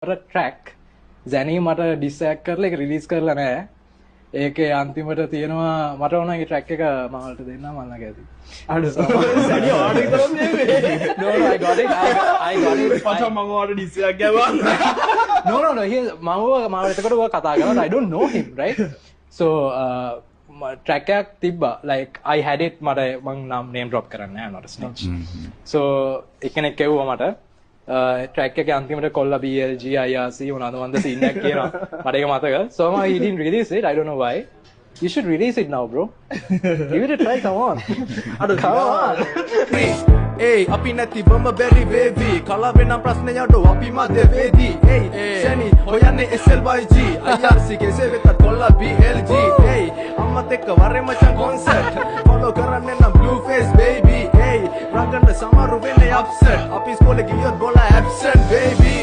water track Zani මට ඩිස්ඇක් කරලා ඒක රිලීස් කරලා නැහැ. ඒකේ අන්තිමට තියෙනවා මට ඕන ඒ ට්‍රැක් එක මමල්ට දෙන්න මම ළඟ ඇති. අඩු සැඩි ආඩර් කරන්නේ No, I got it. I got it. පචා මම ඔයාලට ඩිස්යක් ගැව්වා. No. මම එතකොට ඔය කතා කරනවා. I don't know him, right? So track එකක් තිබ්බා. Like I had it මට මං name drop කරන්නේ නැහැ not a snitch. So එකෙනෙක් කිව්වා මට track එකේ අන්තිමට කොල්ලා BLG IRC මොනවාද මන්ද scene එකක් කියනවා. මට ඒක මතක. So he didn't release it. I don't know why. You should release it now, bro. Give it a try, come on. Come on. Hey, අපි නැති වම බැරි වේවි කල වෙන ප්‍රශ්නයට අපි මැද වේදී hey සෙනි හොයන්නේ SLYG IRC ගේ සෙවෙත කොල්ලා BLG hey අම්මත් එක්ක වරේ මචං කොන්සර්ට් follow කරන්නේ නම් blue face baby hey රංගන්න සමරු වෙන්නේ upset අපි ඉස්කෝලේ ගියොත් බෝලා absent baby